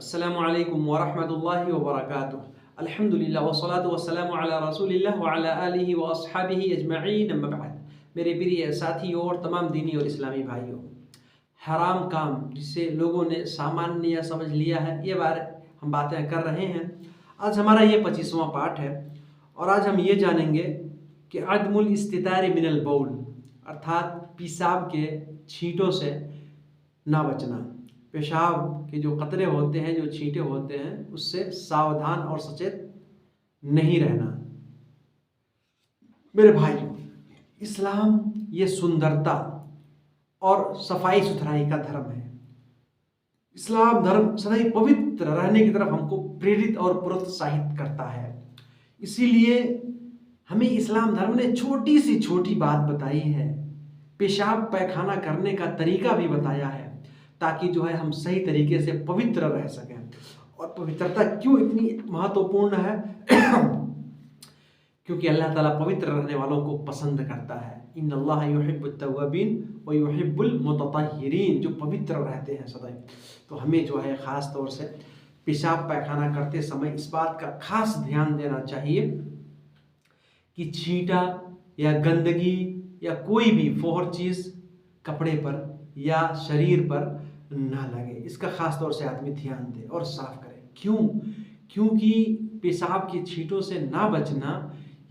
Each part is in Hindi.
अस्सलामु अलैकुम वरहमतुल्लाहि वबरकातुह। अल्हम्दुलिल्लाह वस्सलातु वस्सलामु अला रसूलिल्लाह व अला आलिहि व अस्हाबिहि अजमईन, अम्मा बाद। मेरे प्रिय साथियों और तमाम दीनी और इस्लामी भाइयों, हराम काम जिसे लोगों ने सामान्य समझ लिया है, ये हम बातें कर रहे हैं। आज हमारा ये 25वां पाठ है और आज हम ये जानेंगे कि अदमुल इस्तितार मिनल बौल, अर्थात पेशाब के छींटों से ना बचना। पेशाब के जो कतरे होते हैं, जो छींटे होते हैं, उससे सावधान और सचेत नहीं रहना। मेरे भाइयों, इस्लाम ये सुंदरता और सफाई सुथराई का धर्म है। इस्लाम धर्म सदैव पवित्र रहने की तरफ हमको प्रेरित और प्रोत्साहित करता है। इसीलिए हमें इस्लाम धर्म ने छोटी सी छोटी बात बताई है, पेशाब पैखाना करने का तरीका भी बताया है, ताकि जो है हम सही तरीके से पवित्र रह सकें। और पवित्रता क्यों इतनी महत्वपूर्ण है? क्योंकि अल्लाह ताला पवित्र रहने वालों को पसंद करता है। इन्नल्लाह युहिब्बुत तव्वाबीन व युहिब्बुल मुतत्तहिरीन, जो पवित्र रहते हैं सदैव। तो हमें जो है ख़ास तौर से पेशाब पैखाना करते समय इस बात का खास ध्यान देना चाहिए कि छींटा या गंदगी या कोई भी फोहर चीज़ कपड़े पर या शरीर पर ना लगे। इसका खास तौर से आदमी ध्यान दे और साफ करे। क्यों? क्योंकि पेशाब की छींटों से ना बचना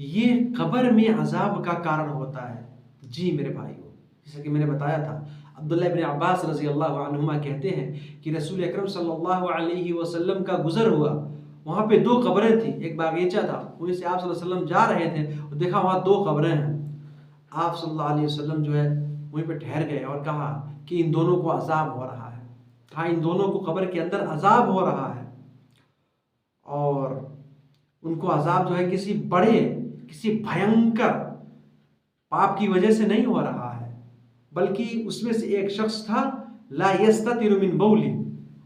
ये कब्र में अजाब का कारण होता है। जी मेरे भाइयों, जैसा कि मैंने बताया था, अब्दुल्ला इब्न अब्बास रज़ी अल्लाह अन्हुमा कहते हैं कि रसूल अकरम सल्लल्लाहु अलैहि वसल्लम का गुजर हुआ। वहाँ पे दो कब्रें थी, एक बागीचा था, वहीं से आप सल्लल्लाहु अलैहि वसल्लम जा रहे थे और देखा वहाँ दो कब्रें हैं। आप सल्लल्लाहु अलैहि वसल्लम जो है वहीं पे ठहर गए और कहा कि इन दोनों को अजाब हो रहा है। हाँ, इन दोनों को कब्र के अंदर अजाब हो रहा है और उनको अजाब जो है किसी भयंकर पाप की वजह से नहीं हो रहा है, बल्कि उसमें से एक शख्स था ला यस्ततिरु मिन बौली,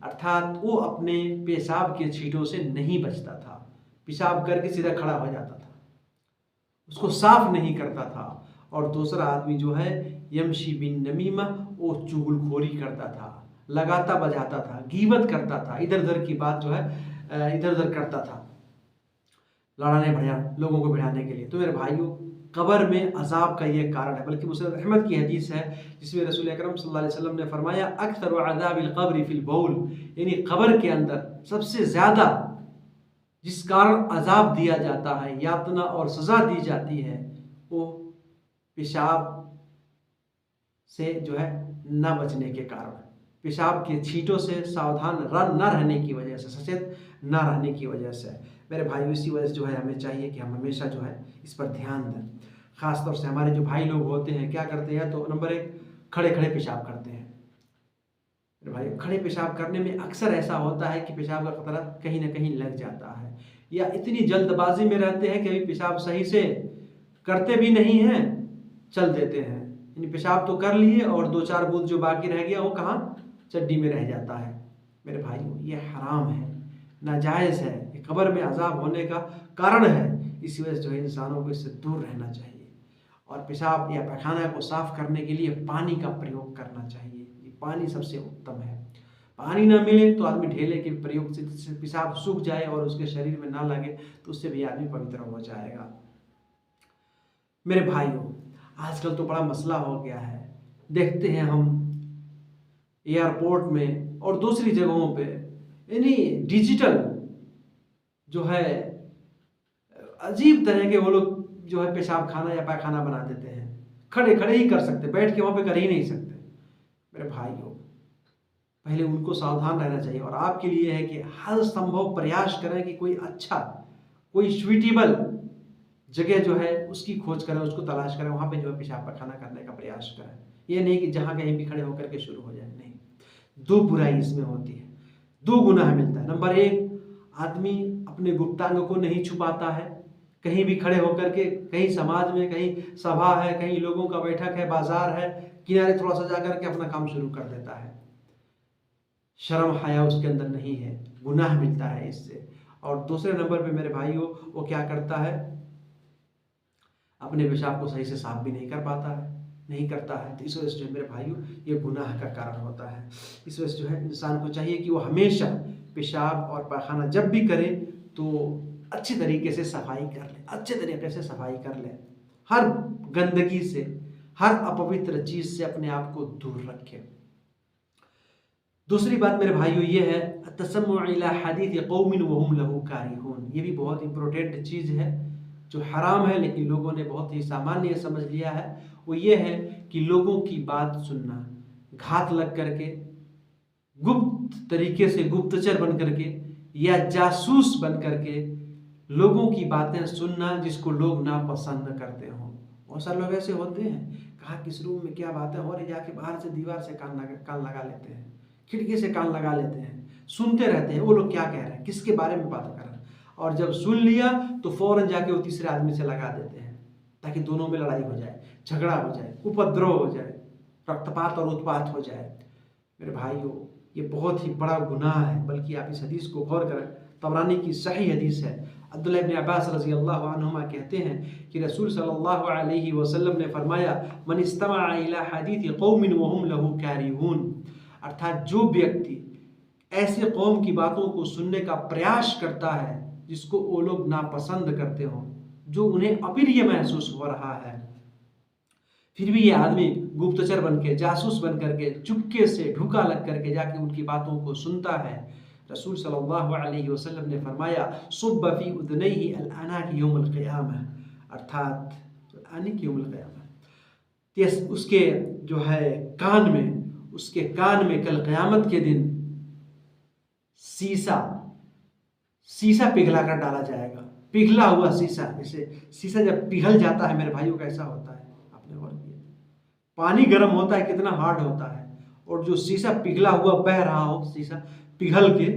अर्थात वो अपने पेशाब के छींटों से नहीं बचता था। पेशाब करके सीधा खड़ा हो जाता था, उसको साफ नहीं करता था। और दूसरा आदमी जो है यमशी बिन नमीमा, वो चुगलखोरी करता था, लगाता बजाता था, गीबत करता था, इधर उधर की बात जो है इधर उधर करता था, लड़ाने बढ़िया लोगों को भिड़ाने के लिए। तो मेरे भाइयों, कब्र में अजाब का ये कारण है। बल्कि मुस्लिम अहमद की हदीस है जिसमें रसूल अकरम सल्लल्लाहु अलैहि वसल्लम ने फरमाया अक्सर अज़ाबिल क़ब्र फिल बौल, यानी कब्र के अंदर सबसे ज़्यादा जिस कारण अजाब दिया जाता है, यातना और सज़ा दी जाती है, वो पेशाब से जो है ना बचने के कारण, पेशाब के छींटों से सावधान न रहने की वजह से, सचेत न रहने की वजह से। मेरे भाई, इसी वजह से जो है हमें चाहिए कि हम हमेशा जो है इस पर ध्यान दें। ख़ास तौर से हमारे जो भाई लोग होते हैं क्या करते हैं, तो नंबर एक, खड़े खड़े पेशाब करते हैं। मेरे भाई, खड़े पेशाब करने में अक्सर ऐसा होता है कि पेशाब का खतरा कहीं ना कहीं लग जाता है, या इतनी जल्दबाजी में रहते हैं कि अभी पेशाब सही से करते भी नहीं हैं, चल देते हैं। यानी पेशाब तो कर लिए और दो चार बूंद जो बाकी रह गया वो कहाँ, चड्डी में रह जाता है। मेरे भाइयों, ये हराम है, नाजायज़ है, ये कब्र में अजाब होने का कारण है। इसी वजह से जो है इंसानों को इससे दूर रहना चाहिए और पेशाब या पैखाना को साफ करने के लिए पानी का प्रयोग करना चाहिए। ये पानी सबसे उत्तम है। पानी ना मिले तो आदमी ढेले के प्रयोग से पेशाब सूख जाए और उसके शरीर में ना लगे तो उससे भी आदमी पवित्र हो जाएगा। मेरे भाइयों, आजकल तो बड़ा मसला हो गया है। देखते हैं हम एयरपोर्ट में और दूसरी जगहों पे, यानी डिजिटल जो है अजीब तरह के वो लोग जो है पेशाब खाना या पैखाना बना देते हैं। खड़े खड़े ही कर सकते, बैठ के वहाँ पे कर ही नहीं सकते। मेरे भाइयों, पहले उनको सावधान रहना चाहिए और आपके लिए है कि हर संभव प्रयास करें कि कोई अच्छा, कोई स्वीटेबल जगह जो है उसकी खोज करें, उसको तलाश करें, वहाँ पे जो है पेशाब पैखाना करने का प्रयास करें। ये नहीं कि जहाँ कहीं भी खड़े होकर के शुरू हो जाए। नहीं, दो बुराई इसमें होती है, दो गुनाह मिलता है। नंबर एक, आदमी अपने गुप्तांग को नहीं छुपाता है, कहीं भी खड़े होकर के, कहीं समाज में, कहीं सभा है, कहीं लोगों का बैठक है, बाजार है, किनारे थोड़ा सा जाकर के अपना काम शुरू कर देता है। शर्म हया उसके अंदर नहीं है, गुनाह मिलता है इससे। और दूसरे नंबर पे मेरे भाइयों, वो क्या करता है, अपने पेशाब को सही से साफ भी नहीं कर पाता है, नहीं करता है। तो इस वजह से जो मेरे भाइयों, ये गुनाह का कारण होता है। इस वजह से जो है इंसान को चाहिए कि वो हमेशा पेशाब और पायखाना जब भी करें तो अच्छी तरीके से सफाई कर लें, अच्छे तरीके से सफाई कर लें। हर गंदगी से, हर अपवित्र चीज से अपने आप को दूर रखें। दूसरी बात मेरे भाइयों ये है, तसम्मु इला हदीथ कौमिन वहुम लहू कारिहून। ये भी बहुत इंपॉर्टेंट चीज़ है जो हराम है लेकिन लोगों ने बहुत ही सामान्य समझ लिया है। वो ये है कि लोगों की बात सुनना, घात लग करके, गुप्त तरीके से, गुप्तचर बन करके या जासूस बन करके लोगों की बातें सुनना जिसको लोग नापसंद करते हों। बहुत सारे लोग ऐसे होते हैं, कहा किस रूम में क्या बातें हो रही, जाके बाहर से दीवार से कान लगा लेते हैं, खिड़की से कान लगा लेते हैं, सुनते रहते हैं वो लोग क्या कह रहे हैं, किसके बारे में बात कर रहे हैं। और जब सुन लिया तो फौरन जाके वो तीसरे आदमी से लगा देते हैं ताकि दोनों में लड़ाई हो जाए, झगड़ा हो जाए, उपद्रव हो जाए, रक्तपात और उत्पात हो जाए। मेरे भाइयों, ये बहुत ही बड़ा गुनाह है। बल्कि आप इस हदीस को गौर करें, तबरानी की सही हदीस है। अब्दुल्लाह इब्न अब्बास रज़ी अल्लाहु अन्हुमा कहते हैं कि रसूल सल्लल्लाहु अलैहि वसल्लम ने फरमाया, मन इस्तमा इला हदीथ कौमिन वहुम लहू कारिहून, अर्थात जो व्यक्ति ऐसे कौम की बातों को सुनने का प्रयास करता है जिसको वो लोग नापसंद करते हों, जो उन्हें अप्रिय महसूस हो रहा है, फिर भी ये आदमी गुप्तचर बन के, जासूस बन करके, चुपके से ढुका लग करके जाके उनकी बातों को सुनता है। रसूल सल्लल्लाहु अलैहि वसल्लम ने फरमाया, सुब्ब फी उदनैहि अल-अनाक यौमल क़ियामह, अर्थात अनाक यौमल क़ियामह, उसके जो है कान में, उसके कान में कल क़यामत के दिन शीशा पिघला कर डाला जाएगा। पिघला हुआ शीशा, जैसे शीशा जब पिघल जाता है मेरे भाइयों कैसा होता है, आपने गौर किया, पानी गर्म होता है कितना हार्ड होता है, और जो शीशा पिघला हुआ बह रहा हो, शीशा पिघल के,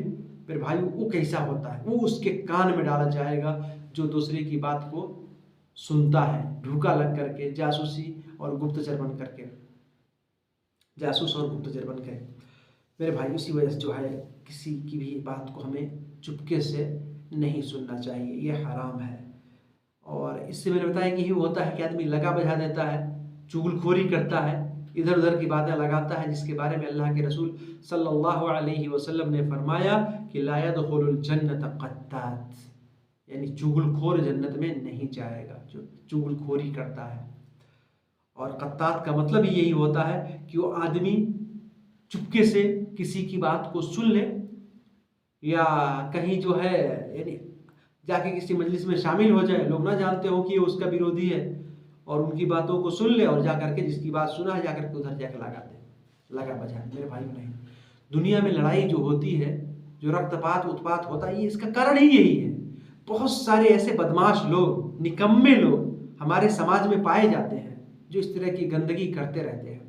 मेरे भाइयों वो कैसा होता है, वो उसके कान में डाला जाएगा जो दूसरे की बात को सुनता है, ढूका लग करके, जासूसी और गुप्तचर बन करके, जासूस और गुप्तचर बन के। मेरे भाई उसी वजह से जो है किसी की भी बात को हमें चुपके से नहीं सुनना चाहिए, ये हराम है। और इससे मैंने बताया कि यही होता है कि आदमी लगा बजा देता है, चुगलखोरी करता है, इधर उधर की बातें लगाता है, जिसके बारे में अल्लाह के रसूल सल्लल्लाहु अलैहि वसल्लम ने फरमाया कि ला यदखुलुल जन्नत क़त्तात, यानी चुगलखोर जन्नत में नहीं जाएगा, जो चुगलखोरी करता है। और क़त्तात का मतलब ही यही होता है कि वो आदमी चुपके से किसी की बात को सुन ले, या कहीं जो है यानी जाके किसी मजलिस में शामिल हो जाए, लोग ना जानते हो कि ये उसका विरोधी है, और उनकी बातों को सुन ले और जा करके जिसकी बात सुना है जाकर के उधर जाकर लगा दे, लगा बजा। मेरे भाई नहीं, दुनिया में लड़ाई जो होती है, जो रक्तपात उत्पात होता है, ये इसका कारण ही यही है। बहुत सारे ऐसे बदमाश लोग, निकम्मे लोग हमारे समाज में पाए जाते हैं जो इस तरह की गंदगी करते रहते हैं,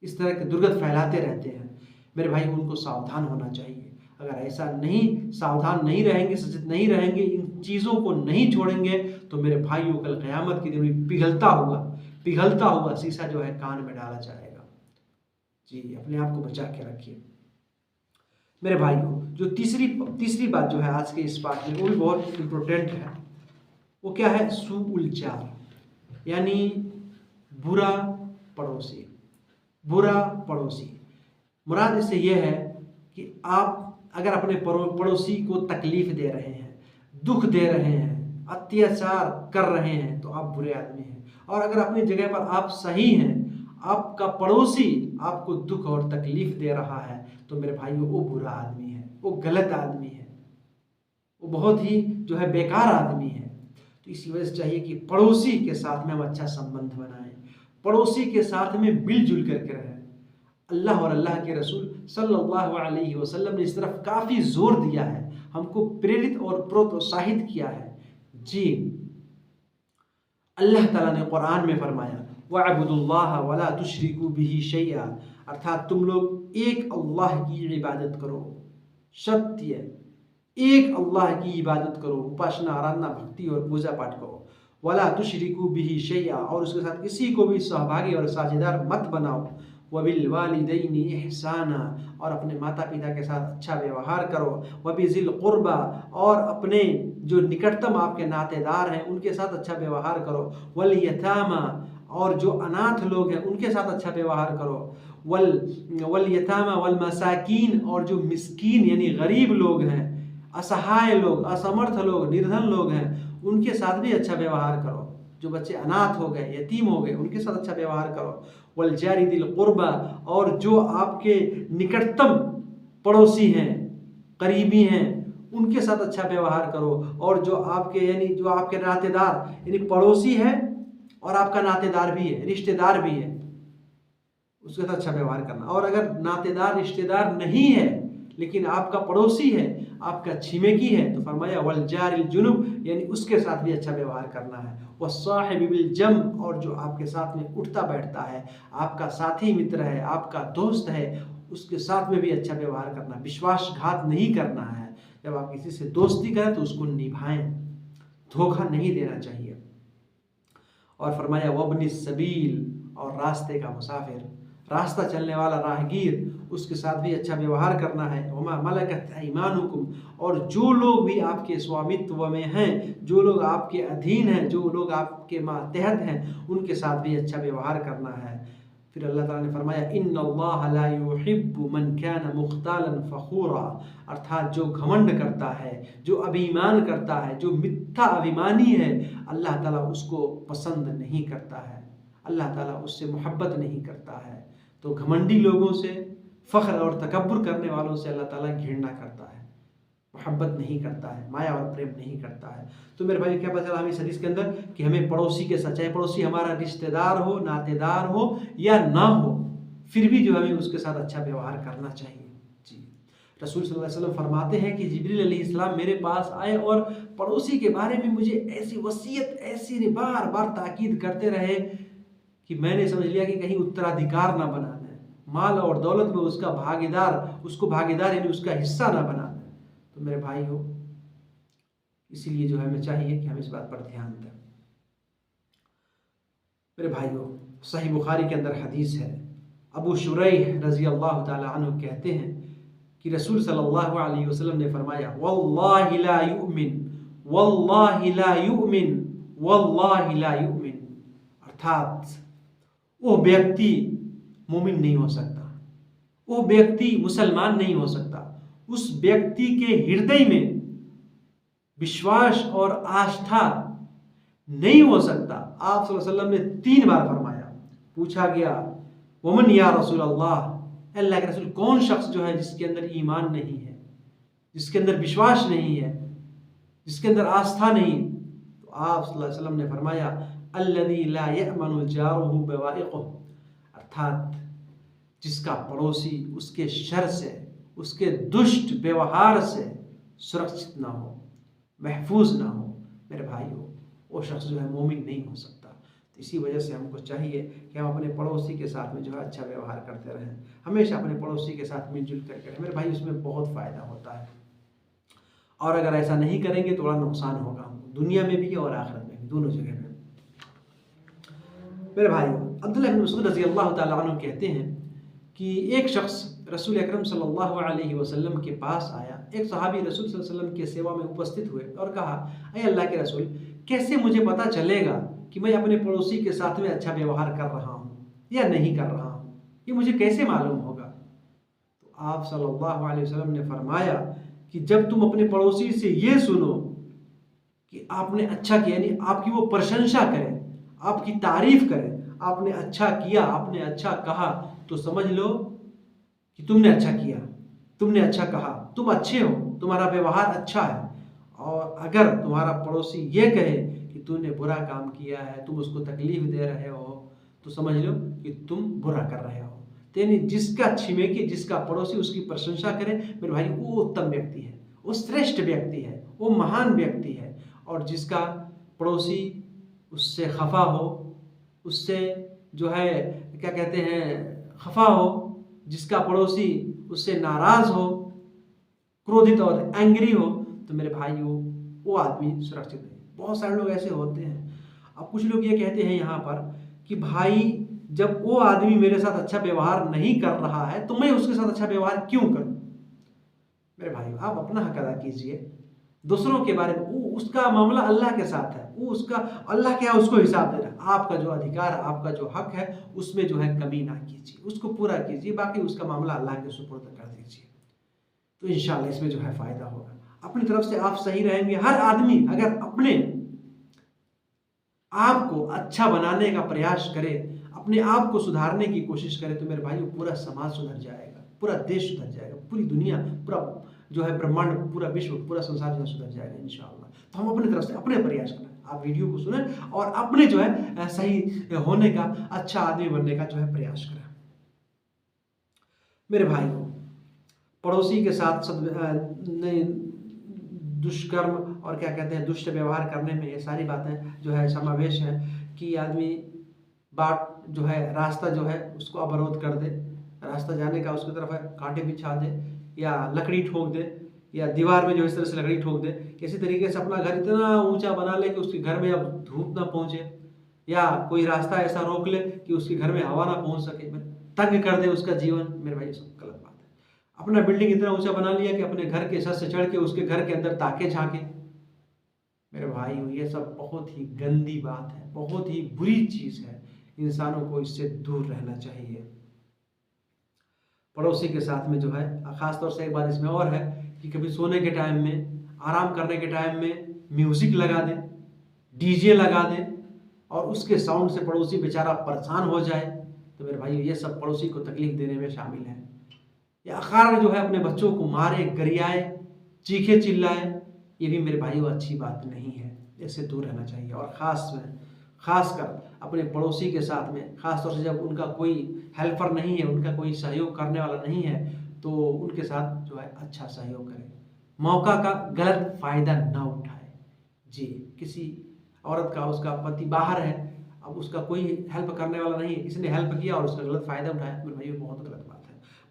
इस तरह के दुर्गंध फैलाते रहते हैं। मेरे भाई उनको सावधान होना चाहिए। अगर ऐसा नहीं, सावधान नहीं रहेंगे, सचेत नहीं रहेंगे, इन चीज़ों को नहीं छोड़ेंगे, तो मेरे भाइयों कल क़यामत के दिन पिघलता हुआ शीशा जो है कान में डाला जाएगा। जी, अपने आप को बचा के रखिए। मेरे भाइयों, जो तीसरी बात जो है आज के इस पाठ में, वो भी बहुत इम्पोर्टेंट है। वो क्या है? सूउल जार, यानी बुरा पड़ोसी। बुरा पड़ोसी मुराद इससे यह है कि आप अगर अपने पड़ोसी को तकलीफ दे रहे हैं, दुख दे रहे हैं, अत्याचार कर रहे हैं, तो आप बुरे आदमी हैं। और अगर अपनी जगह पर आप सही हैं, आपका पड़ोसी आपको दुख और तकलीफ दे रहा है, तो मेरे भाइयों वो बुरा आदमी है, वो गलत आदमी है, वो बहुत ही जो है बेकार आदमी है। तो इसी वजह से चाहिए कि पड़ोसी के साथ में हम अच्छा संबंध बनाएं, पड़ोसी के साथ में मिलजुल करके रहें। अल्लाह और अल्लाह के रसूल सल्लल्लाहु अलैहि वसल्लम ने इस तरफ काफ़ी जोर दिया है, हमको प्रेरित और प्रोत्साहित किया है। जी, अल्लाह ताला ने कुरान में फरमाया, वअबुदुल्लाह वला तुशरिकू बिही शैआ, अर्थात तुम लोग एक अल्लाह की इबादत करो, सत्य एक अल्लाह की इबादत करो, उपासना, आराधना, भक्ति और पूजा पाठ करो। वला तुशरिकू बिही शैआ, और उसके साथ किसी को भी सहभागी और साझेदार मत बनाओ। वबिल वालिदैनि इहसाना, और अपने माता पिता के साथ अच्छा व्यवहार करो। वबिज़िल क़ुरबा, और अपने जो निकटतम आपके नातेदार हैं उनके साथ अच्छा व्यवहार करो। वल यतामा, और जो अनाथ लोग हैं उनके साथ अच्छा व्यवहार करो। वल यतामा वल मसाकीन, और जो मिस्कीन यानी गरीब लोग हैं, असहाय लोग, असमर्थ लोग, निर्धन लोग हैं, उनके साथ भी अच्छा व्यवहार करो। जो बच्चे अनाथ हो गए, यतीम हो गए, उनके साथ अच्छा व्यवहार करो। वल जारी दिल कुर्बा, और जो आपके निकटतम पड़ोसी हैं, करीबी हैं, उनके साथ अच्छा व्यवहार करो। और जो आपके यानी जो आपके नातेदार यानी पड़ोसी है और आपका नातेदार भी है, रिश्तेदार भी है, उसके साथ अच्छा व्यवहार करना। और अगर नातेदार रिश्तेदार नहीं है लेकिन आपका पड़ोसी है, आपका छिमेकी है, तो फरमाया वल जारिल जुनुब, यानी उसके साथ भी अच्छा व्यवहार करना है। वस्साहिबि बिल जम, और जो आपके साथ में उठता बैठता है, आपका साथी मित्र है, आपका दोस्त है, उसके साथ में भी अच्छा व्यवहार करना। विश्वासघात नहीं करना है। जब आप किसी से दोस्ती करें तो उसको निभाएं, धोखा नहीं देना चाहिए। और फरमाया वब्नि सबील, और रास्ते का मुसाफिर, रास्ता चलने वाला राहगीर, उसके साथ भी अच्छा व्यवहार करना है। वमा मलकत ऐमानुकुम, और जो लोग भी आपके स्वामित्व में हैं, जो लोग आपके अधीन हैं, जो लोग आपके मातहत हैं, उनके साथ भी अच्छा व्यवहार करना है। फिर अल्लाह ताला ने फरमाया इन्नल्लाह ला युहिब्बु मन कान मुख्तालन फखूरा, अर्थात जो घमंड करता है, जो अभिमान करता है, जो मिथ्या अभिमानी है, अल्लाह ताला उसको पसंद नहीं करता है, अल्लाह ताला उससे मोहब्बत नहीं करता है। तो घमंडी लोगों से, फ़ख्र और तकब्बुर करने वालों से अल्लाह ताला घृणा करता है, मोहब्बत नहीं करता है, माया और प्रेम नहीं करता है। तो मेरे भाई क्या पता चला हमें इस हदीस के अंदर कि हमें पड़ोसी के साथ, चाहे पड़ोसी हमारा रिश्तेदार हो, नातेदार हो या ना हो, फिर भी जो हमें उसके साथ अच्छा व्यवहार करना चाहिए। जी, रसूल सल्लल्लाहु अलैहि वसल्लम फरमाते हैं कि जिब्रील अलैहिस्सलाम मेरे पास आए और पड़ोसी के बारे में मुझे ऐसी वसीयत, ऐसी बार बार ताकीद करते रहे कि मैंने समझ लिया कि कहीं उत्तराधिकार ना बना दें, माल और दौलत में उसका भागीदार, उसको भागीदार यानी उसका हिस्सा ना बना दें। तो मेरे भाई हो, इसीलिए जो है हमें चाहिए कि हम इस बात पर ध्यान दें। मेरे भाइयों, सही बुखारी के अंदर हदीस है, अबू शुरैह रज़ी अल्लाह ताला अन्हु कहते हैं कि रसूल सल्लल्लाहु अलैहि वसल्लम ने फरमाया वल्लाहि ला युमिन, वल्लाहि ला युमिन, वल्लाहि ला युमिन, अर्थात वो व्यक्ति मोमिन नहीं हो सकता, वो व्यक्ति मुसलमान नहीं हो सकता, उस व्यक्ति के हृदय में विश्वास और आस्था नहीं हो सकता। आप सल्लल्लाहु अलैहि वसल्लम ने 3 बार फरमाया। पूछा गया वमन या रसूल अल्लाह, अल्लाह के रसूल कौन शख्स जो है जिसके अंदर ईमान नहीं है, जिसके अंदर विश्वास नहीं है, जिसके अंदर आस्था नहीं। तो आप सल्लल्लाहु अलैहि वसल्लम ने फरमाया अल्लज़ी ला यअमनु जारुहु बवाइक़ुहु, अर्थात जिसका पड़ोसी उसके शर से, उसके दुष्ट व्यवहार से सुरक्षित ना हो, महफूज ना हो। मेरे भाइयों, वो शख्स जो है मोमिन नहीं हो सकता। तो इसी वजह से हमको चाहिए कि हम अपने पड़ोसी के साथ में जो है अच्छा व्यवहार करते रहें, हमेशा अपने पड़ोसी के साथ मिलजुल कर करें। मेरे भाई, उसमें बहुत फ़ायदा होता है, और अगर ऐसा नहीं करेंगे तो बड़ा नुकसान होगा हमको, दुनिया में भी और आखिरत में भी, दोनों जगह में। मेरे भाई, अब्दुल्लाह इब्न मसूद रज़ी अल्लाह ताला अन्हु कहते हैं कि एक शख्स रसूल अकरम सल्लल्लाहु अलैहि वसल्लम के पास आया। एक सहाबी रसूल सल्लल्लाहु अलैहि वसल्लम के सेवा में उपस्थित हुए और कहा, अय अल्लाह के रसूल, कैसे मुझे पता चलेगा कि मैं अपने पड़ोसी के साथ में अच्छा व्यवहार कर रहा हूँ या नहीं कर रहा हूँ, ये मुझे कैसे मालूम होगा? तो आप सल्लल्लाहु अलैहि वसल्लम ने फरमाया कि जब तुम अपने पड़ोसी से ये सुनो कि आपने अच्छा किया, यानी आपकी वो प्रशंसा करें, आपकी तारीफ करें, आपने अच्छा किया, आपने अच्छा कहा, तो समझ लो कि तुमने अच्छा किया, तुमने अच्छा कहा, तुम अच्छे हो, तुम्हारा व्यवहार अच्छा है। और अगर तुम्हारा पड़ोसी ये कहे कि तूने बुरा काम किया है, तुम उसको तकलीफ दे रहे हो, तो समझ लो कि तुम बुरा कर रहे हो। तो यानी जिसका छिमेकी, जिसका पड़ोसी उसकी प्रशंसा करे, मेरे भाई, वो उत्तम व्यक्ति है, वो श्रेष्ठ व्यक्ति है, वो महान व्यक्ति है। और जिसका पड़ोसी उससे खफा हो, उससे जो है क्या कहते हैं खफा हो, जिसका पड़ोसी उससे नाराज हो, क्रोधित और एंग्री हो, तो मेरे भाई वो आदमी सुरक्षित नहीं। बहुत सारे लोग ऐसे होते हैं। अब कुछ लोग ये कहते हैं यहाँ पर कि भाई जब वो आदमी मेरे साथ अच्छा व्यवहार नहीं कर रहा है तो मैं उसके साथ अच्छा व्यवहार क्यों करूं? मेरे भाई, आप अपना हक अदा कीजिए, दूसरों के बारे में, वो उसका मामला अल्लाह के साथ है, वो उसका अल्लाह क्या है उसको हिसाब दे रहा है। आपका जो अधिकार, आपका जो हक है उसमें जो है कमी ना कीजिए, उसको पूरा कीजिए, बाकी उसका मामला अल्लाह के सुपुर्द कर दीजिए। तो इंशाल्लाह इसमें जो है फ़ायदा होगा। अपनी तरफ से आप सही रहेंगे। हर आदमी अगर अपने आप को अच्छा बनाने का प्रयास करे, अपने आप को सुधारने की कोशिश करे, तो मेरे भाइयों पूरा समाज सुधर जाएगा, पूरा देश सुधर जाएगा, पूरी दुनिया, पूरा जो है ब्रह्मांड, पूरा विश्व, पूरा संसार जो सुधर जाएगा इंशाअल्लाह। तो हम अपनी तरफ से अपने प्रयास करें। आप वीडियो को सुनें और अपने जो है सही होने का, अच्छा आदमी बनने का जो है प्रयास करें। मेरे भाइयों, पड़ोसी के साथ दुष्कर्म और क्या कहते हैं दुष्ट व्यवहार करने में ये सारी बातें जो है समावेश है कि आदमी बाट जो है रास्ता जो है उसको अवरोध कर दे, रास्ता जाने का उसकी तरफ है कांटे बिछा दे, या लकड़ी ठोक दे, या दीवार में जो इस तरह से लकड़ी ठोक दे, किसी तरीके से अपना घर इतना ऊंचा बना ले कि उसके घर में अब धूप ना पहुंचे, या कोई रास्ता ऐसा रोक ले कि उसके घर में हवा ना पहुंच सके, तंग कर दे उसका जीवन। मेरे भाई सब गलत बात है। अपना बिल्डिंग इतना ऊंचा बना लिया कि अपने घर के छत से चढ़ के उसके घर के अंदर ताके झांके। मेरे भाई ये सब बहुत ही गंदी बात है, बहुत ही बुरी चीज है। इंसानों को इससे दूर रहना चाहिए। पड़ोसी के साथ में जो है खास तौर से एक बात इसमें और है कि कभी सोने के टाइम में, आराम करने के टाइम में म्यूजिक लगा दे, डीजे लगा दे और उसके साउंड से पड़ोसी बेचारा परेशान हो जाए, तो मेरे भाई ये सब पड़ोसी को तकलीफ देने में शामिल है। या अखाड़ जो है अपने बच्चों को मारे, गरियाए, चीखे चिल्लाए, ये भी मेरे भाइयों अच्छी बात नहीं है, इससे दूर रहना चाहिए। और खासकर अपने पड़ोसी के साथ में, खास तौर से जब उनका कोई हेल्पर नहीं है, उनका कोई सहयोग करने वाला नहीं है, तो उनके साथ जो है अच्छा सहयोग करें, मौका का गलत फायदा ना उठाए। जी, किसी औरत का, उसका पति बाहर है, अब उसका कोई हेल्प करने वाला नहीं है, इसने हेल्प किया और उसका गलत फायदा उठाया, मेरे भाइयों बहुत गलत बात है।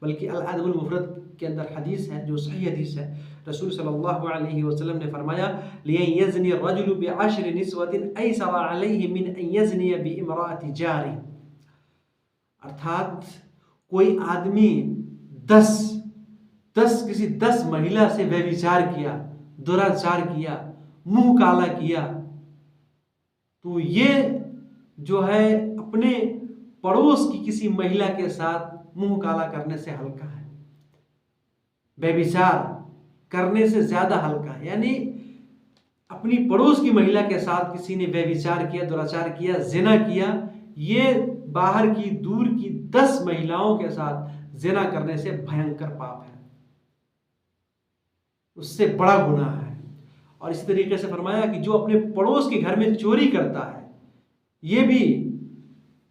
बल्कि अल अदबुल मुफरद के अंदर हदीस है जो सही हदीस है, रसूल सल्लल्लाहु अलैहि वसल्लम ने फरमाया लियन यज़नी रजुलु बिअश्रि निस्वतिन ऐसरा अलैहि मिन अन यज़नी बिइमराअति जारी। अर्थात कोई आदमी 10 महिला से व्यभिचार किया, दुराचार किया, मुंह काला किया, तो ये जो है अपने पड़ोस की किसी महिला के साथ मुंह काला करने से हल्का है, व्यभिचार करने से ज्यादा हल्का है। यानी अपनी पड़ोस की महिला के साथ किसी ने व्यभिचार किया, दुराचार किया, जिना किया, ये बाहर की, दूर की 10 महिलाओं के साथ जिना करने से भयंकर पाप है, उससे बड़ा गुनाह है। और इसी तरीके से फरमाया कि जो अपने पड़ोस के घर में चोरी करता है, ये भी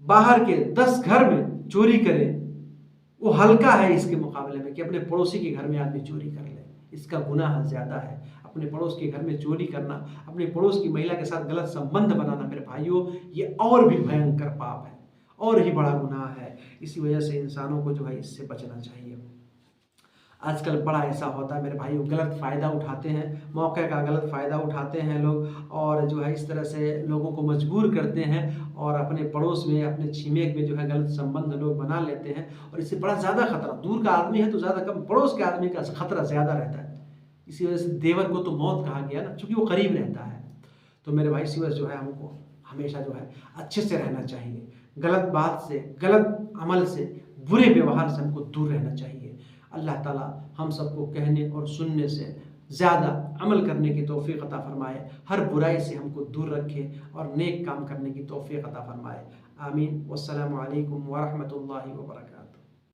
बाहर के 10 घर में चोरी करे, वो हल्का है इसके मुकाबले में कि अपने पड़ोसी के घर में आदमी चोरी कर ले, इसका गुनाह ज्यादा है। अपने पड़ोस के घर में चोरी करना, अपने पड़ोस की महिला के साथ गलत संबंध बनाना, मेरे भाइयों ये और भी भयंकर पाप है, और ही बड़ा गुनाह है। इसी वजह से इंसानों को जो है इससे बचना चाहिए। आजकल बड़ा ऐसा होता है मेरे भाइयों, गलत फ़ायदा उठाते हैं, मौके का गलत फ़ायदा उठाते हैं लोग, और जो है इस तरह से लोगों को मजबूर करते हैं और अपने पड़ोस में, अपने छिमेक में जो है गलत संबंध लोग बना लेते हैं। और इससे बड़ा ज़्यादा खतरा, दूर का आदमी है तो ज़्यादा कम, पड़ोस के आदमी का खतरा ज़्यादा रहता है। इसी वजह से देवर को तो मौत कहा गया ना, चूँकि वो करीब रहता है। तो मेरे भाई इसी वजह जो है हमको हमेशा जो है अच्छे से रहना चाहिए, गलत बात से, गलत अमल से, बुरे व्यवहार से हमको दूर रहना चाहिए। अल्लाह ताला हम सबको कहने और सुनने से ज़्यादा अमल करने की तौफीक अता फरमाए, हर बुराई से हमको दूर रखे और नेक काम करने की तौफीक अता फरमाए। आमीन। वस्सलामु अलैकुम व रहमतुल्लाहि व बरकातहू।